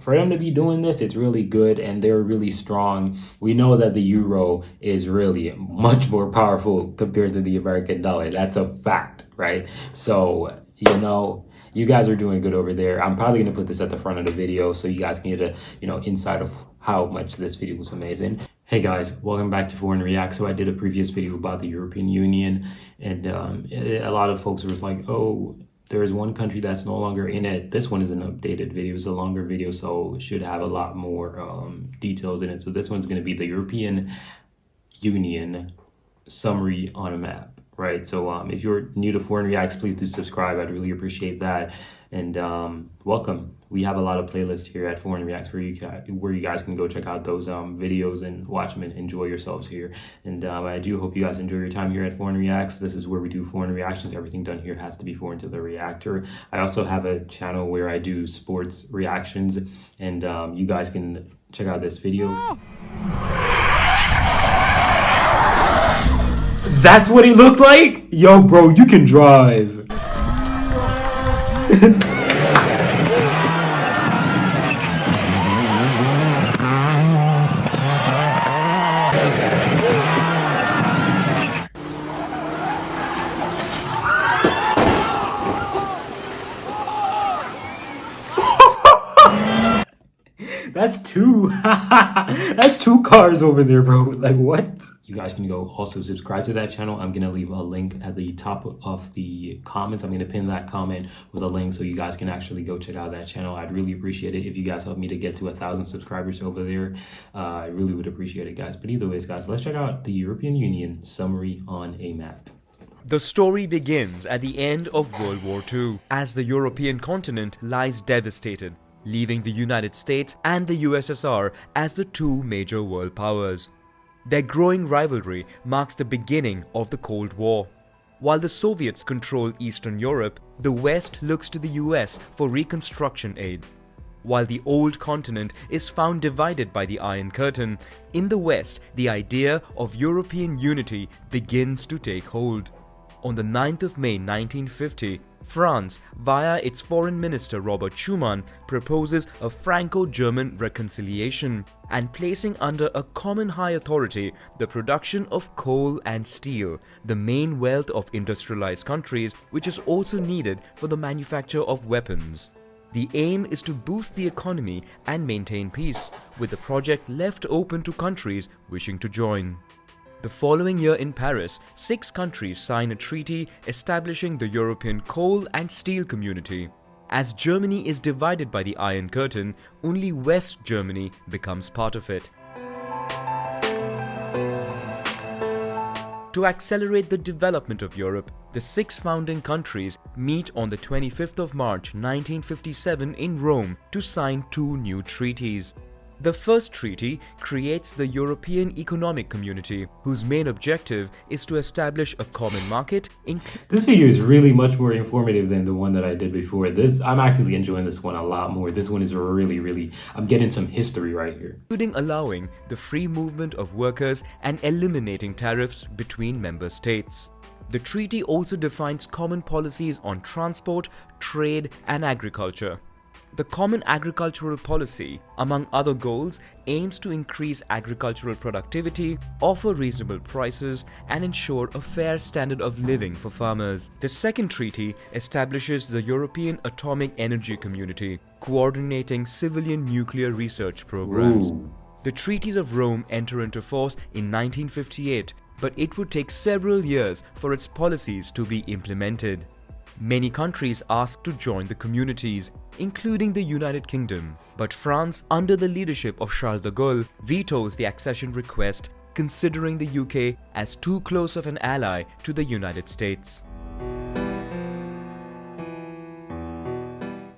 for them to be doing this, it's really good, and they're really strong. We know that the euro is really much more powerful compared to the American dollar. That's a fact, right? So, you guys are doing good over there. I'm probably going to put this at the front of the video so you guys can get a, insight of how much this video was amazing. Hey guys, welcome back to Foreign Reacts. So I did a previous video about the European Union, and a lot of folks were like, oh, there is one country that's no longer in it. This one is an updated video. It's a longer video, so it should have a lot more details in it. So this one's going to be the European Union summary on a map. Right, so if you're new to Foreign Reacts, please do subscribe. I'd really appreciate that. And welcome. We have a lot of playlists here at Foreign Reacts where you guys can go check out those videos and watch them and enjoy yourselves here. And I do hope you guys enjoy your time here at Foreign Reacts. This is where we do foreign reactions. Everything done here has to be foreign to the reactor. I also have a channel where I do sports reactions, and you guys can check out this video. That's what he looked like? Yo, bro, you can drive. That's two cars over there, bro. Like, what? You guys can go also subscribe to that channel. I'm gonna leave a link at the top of the comments. I'm gonna pin that comment with a link so you guys can actually go check out that channel. I'd really appreciate it if you guys help me to get to 1,000 subscribers over there. I really would appreciate it, guys. But either ways, guys, let's check out the European Union summary on a map. The story begins at the end of World War II, as the European continent lies devastated, leaving the United States and the USSR as the two major world powers. Their growing rivalry marks the beginning of the Cold War. While the Soviets control Eastern Europe, the West looks to the US for reconstruction aid. While the old continent is found divided by the Iron Curtain, in the West the idea of European unity begins to take hold. On the 9th of May 1950, France, via its Foreign Minister Robert Schuman, proposes a Franco-German reconciliation and placing under a common high authority the production of coal and steel, the main wealth of industrialized countries, which is also needed for the manufacture of weapons. The aim is to boost the economy and maintain peace, with the project left open to countries wishing to join. The following year in Paris, 6 countries sign a treaty establishing the European Coal and Steel Community. As Germany is divided by the Iron Curtain, only West Germany becomes part of it. To accelerate the development of Europe, the 6 founding countries meet on the 25th of March 1957 in Rome to sign 2 new treaties. The first treaty creates the European Economic Community, whose main objective is to establish a common market. This video is really much more informative than the one that I did before. I'm actually enjoying this one a lot more. This one is really, I'm getting some history right here. Including allowing the free movement of workers and eliminating tariffs between member states. The treaty also defines common policies on transport, trade, and agriculture. The Common Agricultural Policy, among other goals, aims to increase agricultural productivity, offer reasonable prices, and ensure a fair standard of living for farmers. The second treaty establishes the European Atomic Energy Community, coordinating civilian nuclear research programs. The Treaties of Rome enter into force in 1958, but it would take several years for its policies to be implemented. Many countries asked to join the communities, including the United Kingdom, but France, under the leadership of Charles de Gaulle, vetoes the accession request, considering the UK as too close of an ally to the United States.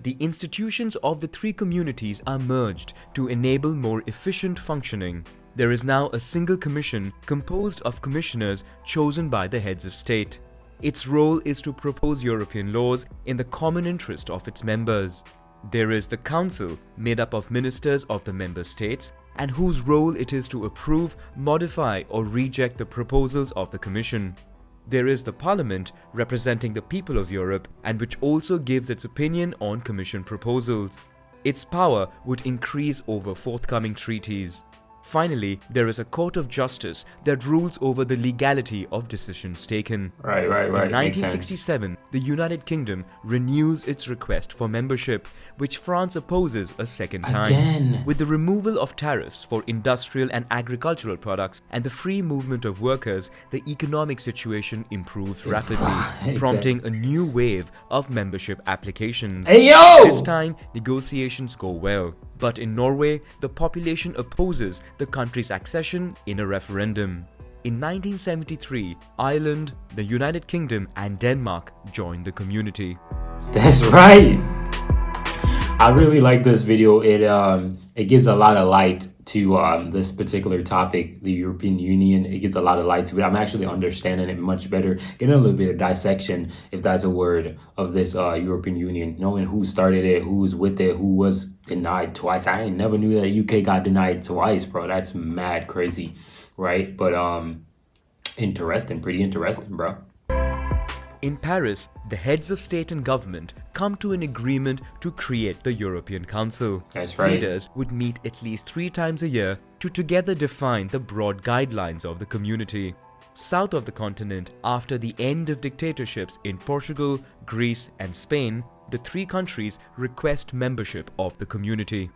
The institutions of the 3 communities are merged to enable more efficient functioning. There is now a single commission composed of commissioners chosen by the heads of state. Its role is to propose European laws in the common interest of its members. There is the Council, made up of ministers of the member states, and whose role it is to approve, modify, or reject the proposals of the Commission. There is the Parliament, representing the people of Europe, and which also gives its opinion on Commission proposals. Its power would increase over forthcoming treaties. Finally, there is a court of justice that rules over the legality of decisions taken. Right. In Makes sense. 1967, the United Kingdom renews its request for membership, which France opposes a second time. Again. With the removal of tariffs for industrial and agricultural products and the free movement of workers, the economic situation improves rapidly, Exactly. prompting a new wave of membership applications. Hey yo! This time, negotiations go well. But in Norway, the population opposes the country's accession in a referendum. In 1973, Ireland, the United Kingdom and Denmark joined the community. That's right. I really like this video. It gives a lot of light to this particular topic, the European Union. It gives a lot of light to it. I'm actually understanding it much better, getting a little bit of dissection, if that's a word, of this European Union, knowing who started it, who was with it, who was denied twice. I ain't never knew that UK got denied twice, bro. That's mad crazy, right? But interesting, pretty interesting, bro. In Paris, the heads of state and government come to an agreement to create the European Council. That's right. Leaders would meet at least 3 times a year to together define the broad guidelines of the community. South of the continent, after the end of dictatorships in Portugal, Greece and Spain, the 3 countries request membership of the community.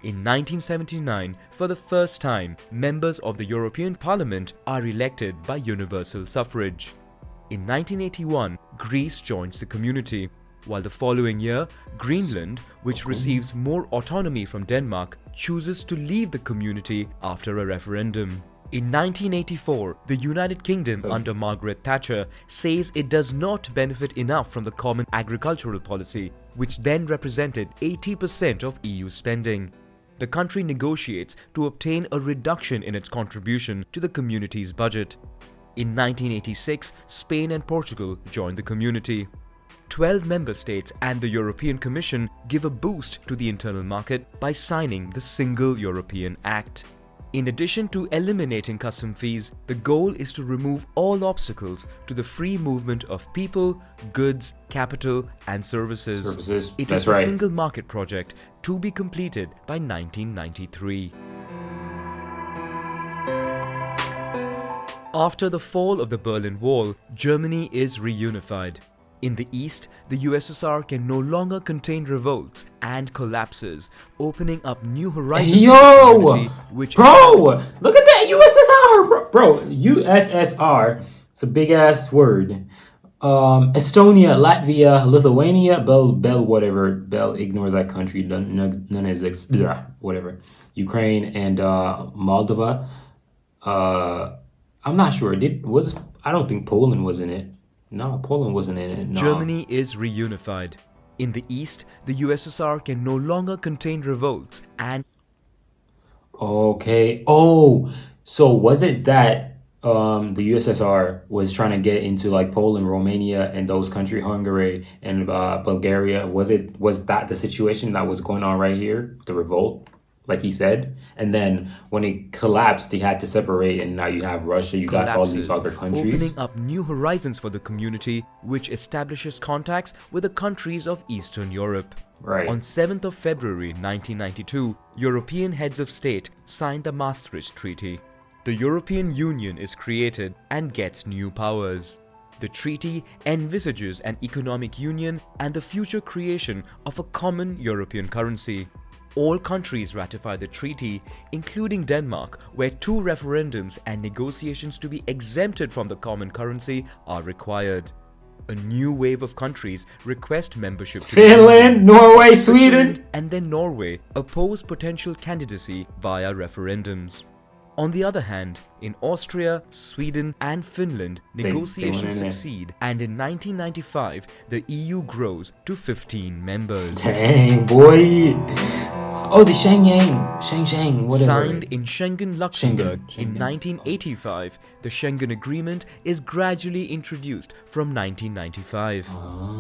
In 1979, for the first time, members of the European Parliament are elected by universal suffrage. In 1981, Greece joins the community, while the following year, Greenland, which receives more autonomy from Denmark, chooses to leave the community after a referendum. In 1984, the United Kingdom under Margaret Thatcher says it does not benefit enough from the Common Agricultural Policy, which then represented 80% of EU spending. The country negotiates to obtain a reduction in its contribution to the community's budget. In 1986, Spain and Portugal joined the community. 12 member states and the European Commission give a boost to the internal market by signing the Single European Act. In addition to eliminating custom fees, the goal is to remove all obstacles to the free movement of people, goods, capital and services. It is a single market project to be completed by 1993. After the fall of the Berlin Wall, Germany is reunified. In the east, the USSR can no longer contain revolts and collapses, opening up new horizons. Yo! Bro! Look at that USSR! Bro, USSR, it's a big ass word. Estonia, Latvia, Lithuania, ignore that country, none is, whatever. Ukraine and Moldova. I'm not sure. I don't think Poland was in it. No, Poland wasn't in it. No. Germany is reunified. In the east, the USSR can no longer contain revolts and... Okay. Oh, so was it that the USSR was trying to get into like Poland, Romania, and those countries, Hungary and Bulgaria? Was that the situation that was going on right here, the revolt, like he said? And then when it collapsed, they had to separate, and now you have Russia, you got all these other countries. Opening up new horizons for the community, which establishes contacts with the countries of Eastern Europe. Right. On 7th of February 1992, European heads of state signed the Maastricht Treaty. The European Union is created and gets new powers. The treaty envisages an economic union and the future creation of a common European currency. All countries ratify the treaty, including Denmark, where 2 referendums and negotiations to be exempted from the common currency are required. A new wave of countries request membership to Finland, Norway, Sweden, and then Norway oppose potential candidacy via referendums. On the other hand, in Austria, Sweden and Finland, negotiations succeed, and in 1995, the EU grows to 15 members. Dang, boy. Oh, the Schengen, whatever. Signed in Schengen, Luxembourg in 1985, the Schengen Agreement is gradually introduced from 1995.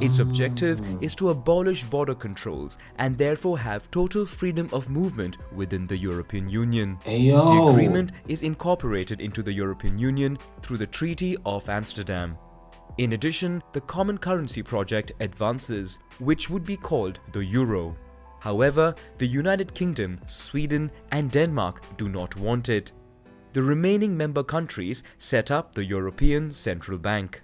Its objective is to abolish border controls and therefore have total freedom of movement within the European Union. The agreement is incorporated into the European Union through the Treaty of Amsterdam. In addition, the Common Currency Project advances, which would be called the Euro. However, the United Kingdom, Sweden and Denmark do not want it. The remaining member countries set up the European Central Bank.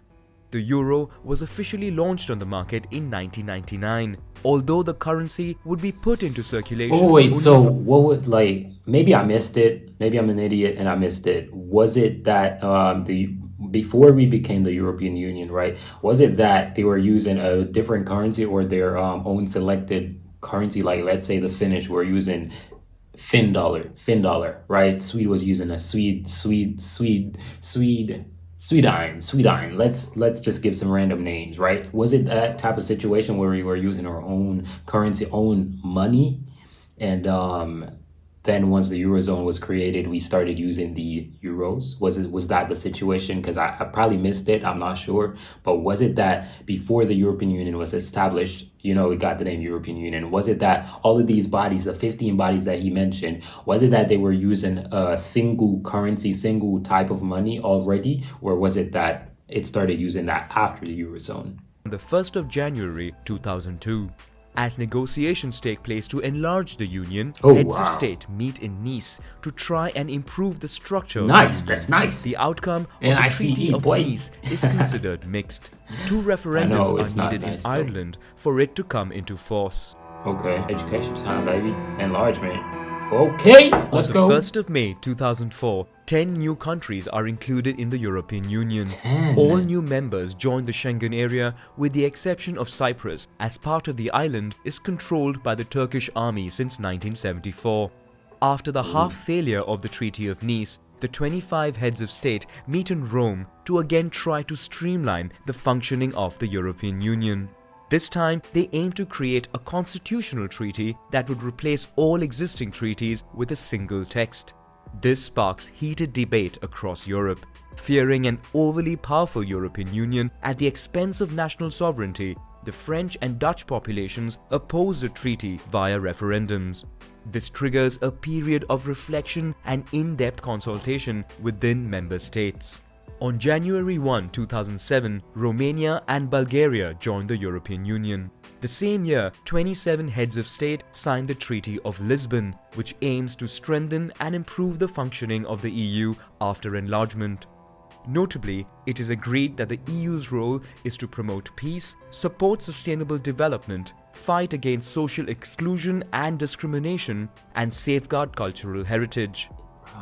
The euro was officially launched on the market in 1999, although the currency would be put into circulation. Oh wait, so what would, like, maybe I missed it, maybe I'm an idiot and I missed it. Was it that the before we became the European Union, right? Was it that they were using a different currency or their own selected currency? Like, let's say the Finnish were using Fin dollar, right? Swede was using a Swedine. Let's just give some random names, right? Was it that type of situation where we were using our own currency, own money, and then once the Eurozone was created, we started using the euros? Was that the situation? Because I probably missed it. I'm not sure. But was it that before the European Union was established, we got the name European Union? Was it that all of these bodies, the 15 bodies that he mentioned, was it that they were using a single currency, single type of money already? Or was it that it started using that after the Eurozone? On the 1st of January 2002. As negotiations take place to enlarge the union, heads of state meet in Nice to try and improve the structure. Nice, that's nice. The outcome of the Treaty of Nice is considered mixed. 2 referendums are needed in Ireland for it to come into force. Okay, education time, baby. Enlargement. Okay, let's go. On the 1st of May 2004, 10 new countries are included in the European Union. 10. All new members joined the Schengen area with the exception of Cyprus, as part of the island is controlled by the Turkish army since 1974. After the half-failure of the Treaty of Nice, the 25 heads of state meet in Rome to again try to streamline the functioning of the European Union. This time, they aim to create a constitutional treaty that would replace all existing treaties with a single text. This sparks heated debate across Europe. Fearing an overly powerful European Union at the expense of national sovereignty, the French and Dutch populations oppose the treaty via referendums. This triggers a period of reflection and in-depth consultation within member states. On January 1, 2007, Romania and Bulgaria joined the European Union. The same year, 27 heads of state signed the Treaty of Lisbon, which aims to strengthen and improve the functioning of the EU after enlargement. Notably, it is agreed that the EU's role is to promote peace, support sustainable development, fight against social exclusion and discrimination, and safeguard cultural heritage.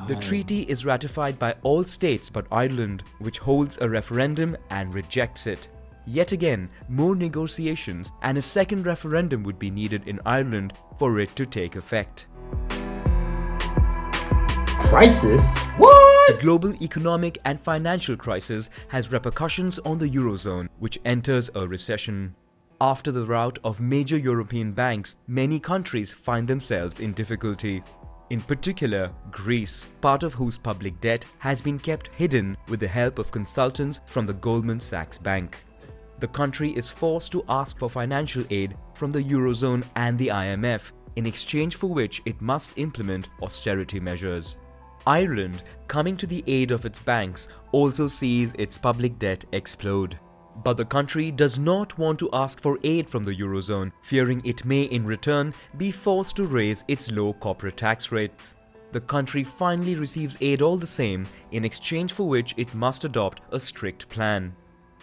The treaty is ratified by all states but Ireland, which holds a referendum and rejects it. Yet again, more negotiations and a second referendum would be needed in Ireland for it to take effect. Crisis? What? The global economic and financial crisis has repercussions on the Eurozone, which enters a recession. After the rout of major European banks, many countries find themselves in difficulty. In particular, Greece, part of whose public debt has been kept hidden with the help of consultants from the Goldman Sachs Bank. The country is forced to ask for financial aid from the Eurozone and the IMF, in exchange for which it must implement austerity measures. Ireland, coming to the aid of its banks, also sees its public debt explode. But the country does not want to ask for aid from the Eurozone, fearing it may in return be forced to raise its low corporate tax rates. The country finally receives aid all the same, in exchange for which it must adopt a strict plan.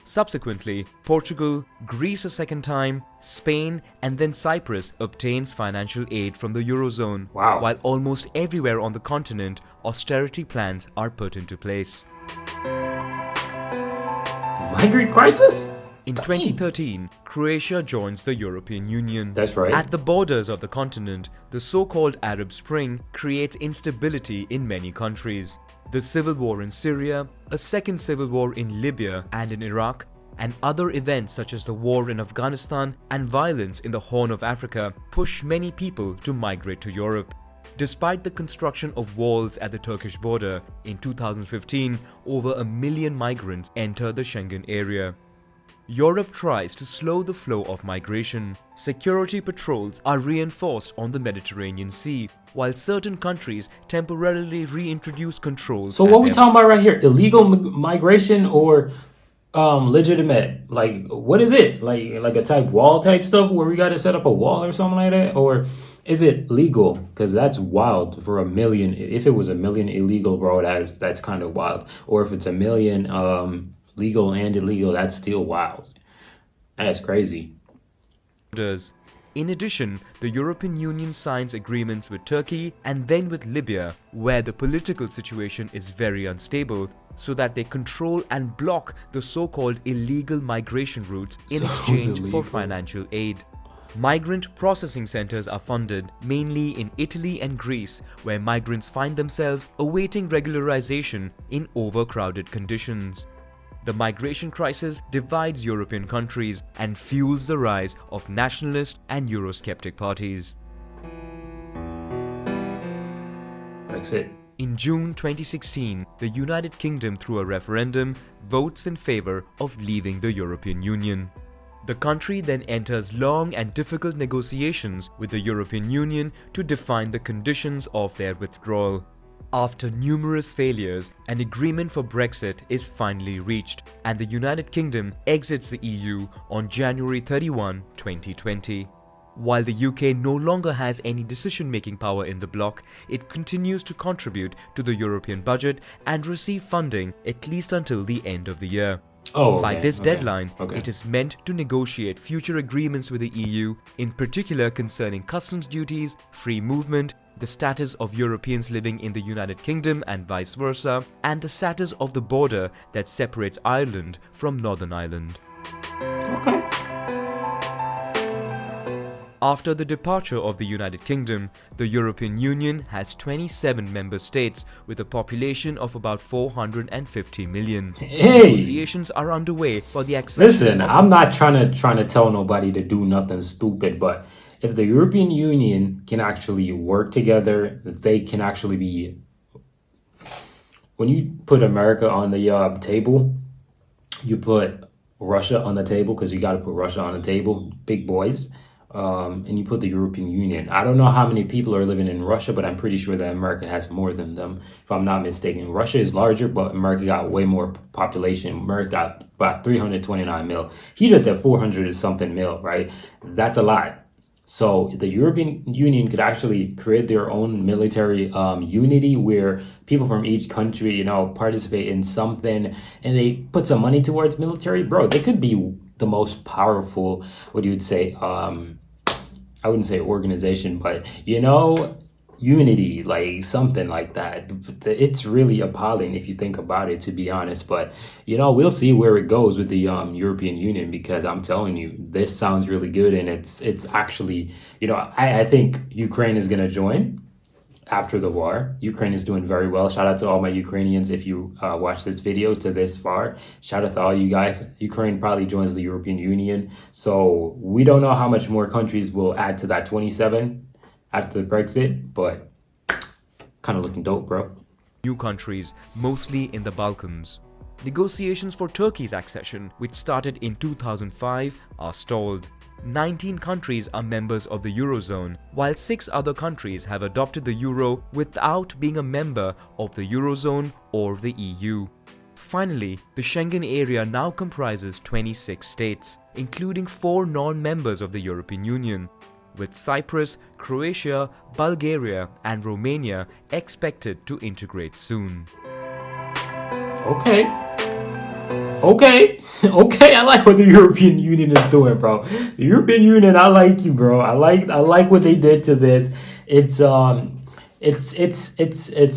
Subsequently, Portugal, Greece a second time, Spain and then Cyprus obtains financial aid from the Eurozone, while almost everywhere on the continent, austerity plans are put into place. Migrant crisis? In 2013, Croatia joins the European Union. That's right. At the borders of the continent, the so-called Arab Spring creates instability in many countries. The civil war in Syria, a second civil war in Libya and in Iraq, and other events such as the war in Afghanistan and violence in the Horn of Africa push many people to migrate to Europe. Despite the construction of walls at the Turkish border, in 2015, over 1 million migrants enter the Schengen area. Europe tries to slow the flow of migration. Security patrols are reinforced on the Mediterranean Sea, while certain countries temporarily reintroduce controls. So what we talking about right here? Illegal migration or Legitimate, like what is it, like a type wall type stuff where we got to set up a wall or something like that, or is it legal? Because that's wild for a million. If it was a million illegal, bro, that's kind of wild. Or if it's a million legal and illegal, that's still wild. That's crazy. borders. In addition, the European Union signs agreements with Turkey and then with Libya, where the political situation is very unstable, so that they control and block the so-called illegal migration routes in So exchange for illegal. financial aid. Migrant processing centers are funded mainly in Italy and Greece, where migrants find themselves awaiting regularization in overcrowded conditions. The migration crisis divides European countries and fuels the rise of nationalist and Eurosceptic parties. Brexit. In June 2016, the United Kingdom, through a referendum, votes in favor of leaving the European Union. The country then enters long and difficult negotiations with the European Union to define the conditions of their withdrawal. After numerous failures, an agreement for Brexit is finally reached, and the United Kingdom exits the EU on January 31, 2020. While the UK no longer has any decision-making power in the bloc, it continues to contribute to the European budget and receive funding at least until the end of the year. Oh, okay, By this okay, deadline, okay. it is meant to negotiate future agreements with the EU, in particular concerning customs duties, free movement, the status of Europeans living in the United Kingdom and vice versa, and the status of the border that separates Ireland from Northern Ireland. Okay. After the departure of the United Kingdom, the European Union has 27 member states with a population of about 450 million. Hey, Negotiations are underway for the accession listen, of I'm not trying to tell nobody to do nothing stupid, but if the European Union can actually work together, they can actually be. When you put America on the table, you put Russia on the table because you got to put Russia on the table, big boys. And you put the European Union. I don't know how many people are living in Russia, but I'm pretty sure that America has more than them, if I'm not mistaken. Russia is larger, but America got way more population. America got about 329 mil. He just said 400 and something mil, right? That's a lot. So the European Union could actually create their own military unity where people from each country, participate in something and they put some money towards military. Bro, they could be the most powerful, what you would say, I wouldn't say organization, but unity, like something like that. It's really appalling if you think about it, to be honest. But we'll see where it goes with the European Union, because I'm telling you, this sounds really good, and it's actually, I think Ukraine is gonna join after the war. Ukraine is doing very well. Shout out to all my Ukrainians. If you watch this video to this far, shout out to all you guys. Ukraine probably joins the European Union. So we don't know how much more countries will add to that 27 after the Brexit, but kind of looking dope, bro. new countries, mostly in the Balkans. Negotiations for Turkey's accession, which started in 2005, are stalled. 19 countries are members of the Eurozone, while 6 other countries have adopted the Euro without being a member of the Eurozone or the EU. Finally, the Schengen area now comprises 26 states, including 4 non-members of the European Union, with Cyprus, Croatia, Bulgaria and Romania expected to integrate soon. Okay. Okay, I like what the European Union is doing, bro. The European Union, I like you, bro. I like what they did to this. It's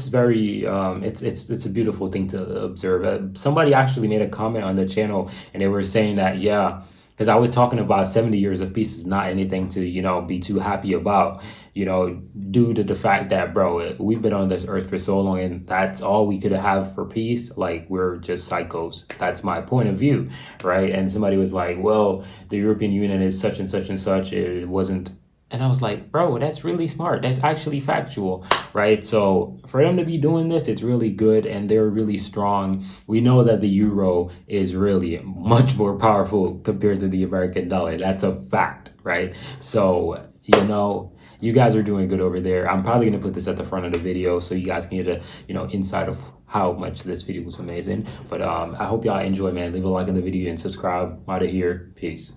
very it's a beautiful thing to observe. Somebody actually made a comment on the channel, and they were saying that, yeah, because I was talking about 70 years of peace is not anything to be too happy about, due to the fact that, bro, we've been on this earth for so long, and that's all we could have for peace. Like, we're just psychos. That's my point of view, right? And somebody was like, well, the European Union is such and such and such. It wasn't And I was like, bro, that's really smart. That's actually factual, right? So for them to be doing this, it's really good and they're really strong. We know that the euro is really much more powerful compared to the American dollar. That's a fact, right? So, you guys are doing good over there. I'm probably going to put this at the front of the video so you guys can get a, insight of how much this video was amazing. But I hope y'all enjoy, man. Leave a like on the video and subscribe. I'm out of here. Peace.